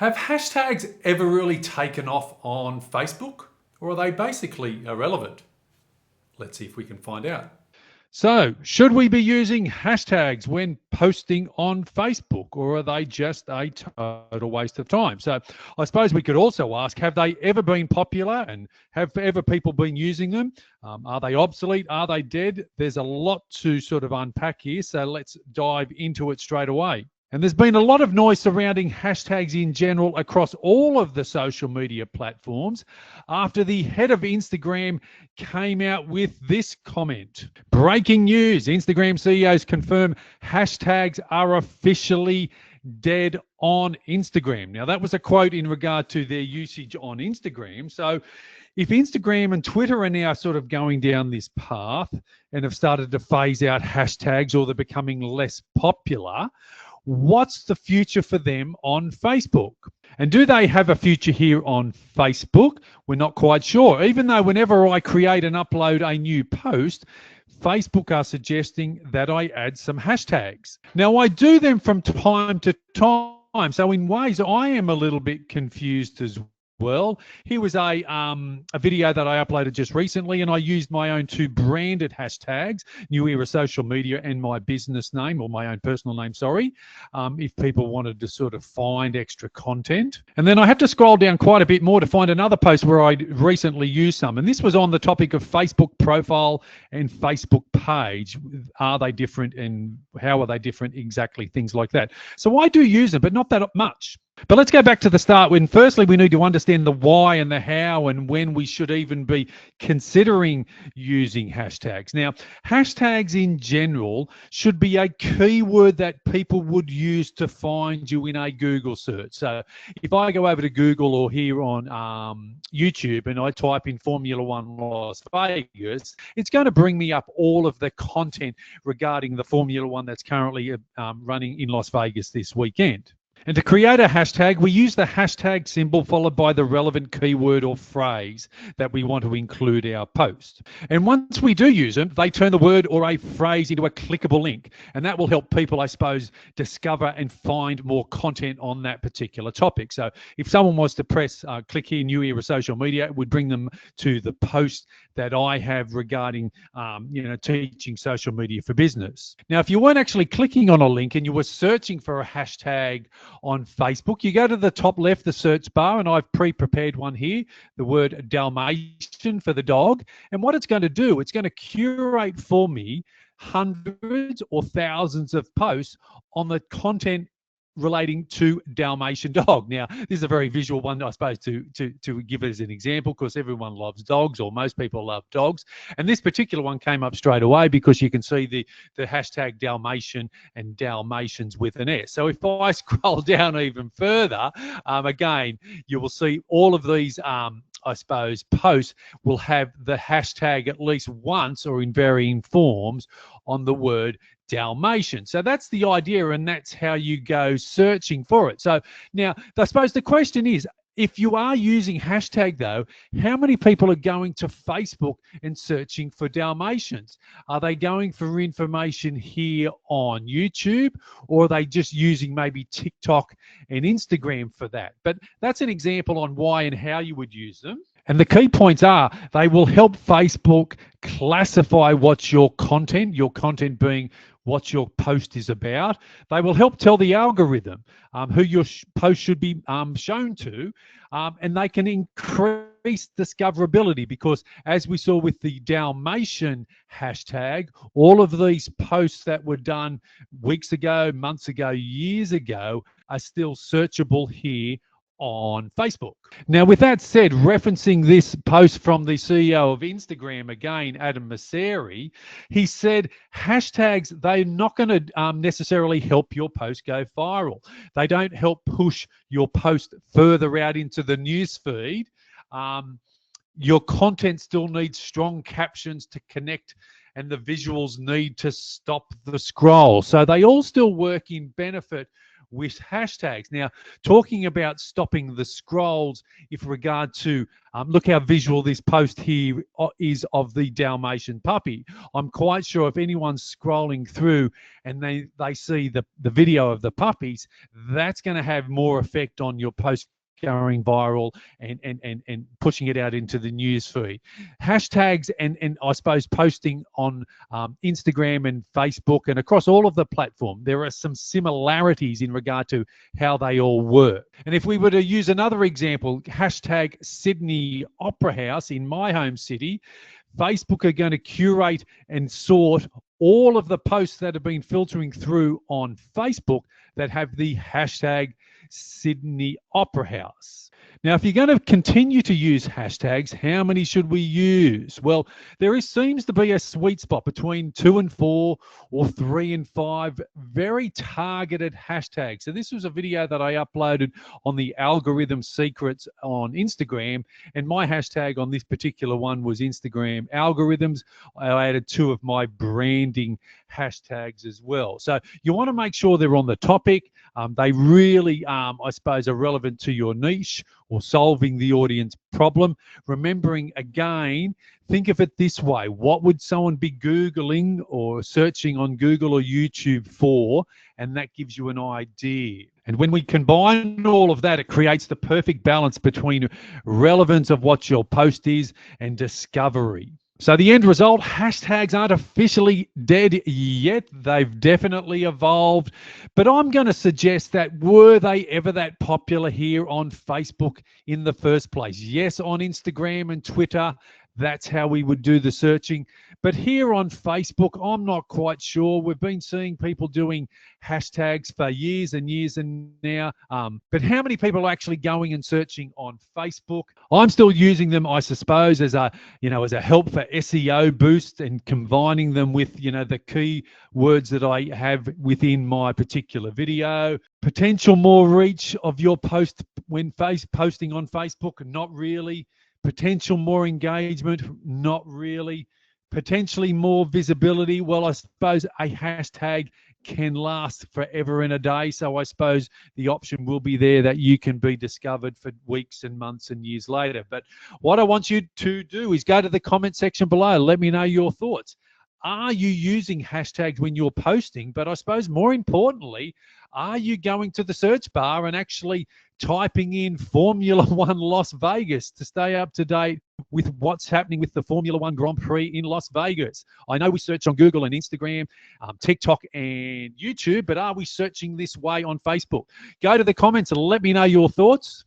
Have hashtags ever really taken off on Facebook, or are they basically irrelevant? Let's see if we can find out. So, should we be using hashtags when posting on Facebook, or are they just a total waste of time? So, I suppose we could also ask, have they ever been popular and have ever people been using them? Are they obsolete? Are they dead? There's a lot to sort of unpack here, so let's dive into it straight away. And there's been a lot of noise surrounding hashtags in general across all of the social media platforms after the head of Instagram came out with this comment. Breaking news, Instagram CEOs confirm hashtags are officially dead on Instagram. Now, that was a quote in regard to their usage on Instagram. So if Instagram and Twitter are now sort of going down this path and have started to phase out hashtags or they're becoming less popular, what's the future for them on Facebook? And do they have a future here on Facebook? We're not quite sure. Even though whenever I create and upload a new post, Facebook are suggesting that I add some hashtags. Now, I do them from time to time. So in ways, I am a little bit confused as well. Here was a video that I uploaded just recently, and I used my own two branded hashtags, New Era Social Media and my business name, or my own personal name, sorry, if people wanted to sort of find extra content. And then I had to scroll down quite a bit more to find another post where I recently used some, and this was on the topic of Facebook profile and Facebook page. Are they different, and how are they different exactly? Things like that. So I do use them, but not that much. But let's go back to the start when firstly we need to understand the why and the how and when we should even be considering using hashtags. Now, hashtags in general should be a keyword that people would use to find you in a Google search. So if I go over to Google or here on YouTube and I type in Formula One Las Vegas, it's going to bring me up all of the content regarding the Formula One that's currently running in Las Vegas this weekend. And to create a hashtag, we use the hashtag symbol followed by the relevant keyword or phrase that we want to include our post. And once we do use them, they turn the word or a phrase into a clickable link. And that will help people, I suppose, discover and find more content on that particular topic. So if someone was to press click here, New Era Social Media, it would bring them to the post that I have regarding, teaching social media for business. Now, if you weren't actually clicking on a link and you were searching for a hashtag on Facebook, you go to the top left, the search bar, and I've pre-prepared one here, the word Dalmatian for the dog. And what it's going to do, it's going to curate for me hundreds or thousands of posts on the content relating to Dalmatian dog. Now, this is a very visual one, I suppose, to give it as an example, because everyone loves dogs, or most people love dogs. And this particular one came up straight away because you can see the hashtag Dalmatian and Dalmatians with an S. So if I scroll down even further, again, you will see all of these I suppose, posts will have the hashtag at least once or in varying forms on the word Dalmatian. So that's the idea, and that's how you go searching for it. So now, I suppose the question is, if you are using hashtag though, how many people are going to Facebook and searching for Dalmatians? Are they going for information here on YouTube, or are they just using maybe TikTok and Instagram for that? But that's an example on why and how you would use them. And the key points are they will help Facebook classify what's your content being what your post is about. They will help tell the algorithm who your post should be shown to, and they can increase discoverability, because as we saw with the Dalmatian hashtag, all of these posts that were done weeks ago, months ago, years ago are still searchable here on Facebook. Now, with that said, referencing this post from the CEO of Instagram, again, Adam Mosseri, he said hashtags, they're not going to necessarily help your post go viral. They don't help push your post further out into the news feed. Your content still needs strong captions to connect, and the visuals need to stop the scroll. So they all still work in benefit with hashtags. Now, talking about stopping the scrolls, if regard to, look how visual this post here is of the Dalmatian puppy. I'm quite sure if anyone's scrolling through and they see the video of the puppies, that's going to have more effect on your post going viral and pushing it out into the news feed. Hashtags and I suppose posting on Instagram and Facebook and across all of the platform, there are some similarities in regard to how they all work. And if we were to use another example, hashtag Sydney Opera House in my home city, Facebook are going to curate and sort all of the posts that have been filtering through on Facebook that have the hashtag Sydney Opera House. Now, if you're going to continue to use hashtags, how many should we use? Well, seems to be a sweet spot between 2 and 4 or 3 and 5 very targeted hashtags. So this was a video that I uploaded on the algorithm secrets on Instagram, and my hashtag on this particular one was Instagram algorithms. I added 2 of my branding hashtags as well. So you want to make sure they're on the topic. They really, I suppose, are relevant to your niche or solving the audience problem. Remembering again, think of it this way. What would someone be Googling or searching on Google or YouTube for? And that gives you an idea. And when we combine all of that, it creates the perfect balance between relevance of what your post is and discovery. So the end result, hashtags aren't officially dead yet. They've definitely evolved. But I'm going to suggest that were they ever that popular here on Facebook in the first place? Yes, on Instagram and Twitter, that's how we would do the searching. But here on Facebook, I'm not quite sure. We've been seeing people doing hashtags for years and years and now. But how many people are actually going and searching on Facebook? I'm still using them, I suppose, as a help for SEO boost and combining them with, the key words that I have within my particular video. Potential more reach of your post when posting on Facebook? Not really. Potential more engagement? Not really. Potentially more visibility? Well, I suppose a hashtag can last forever and a day. So I suppose the option will be there that you can be discovered for weeks and months and years later. But what I want you to do is go to the comment section below. Let me know your thoughts. Are you using hashtags when you're posting? But I suppose more importantly, are you going to the search bar and actually typing in Formula One Las Vegas to stay up to date with what's happening with the Formula One Grand Prix in Las Vegas? I know we search on Google and Instagram, TikTok and YouTube, but are we searching this way on Facebook? Go to the comments and let me know your thoughts.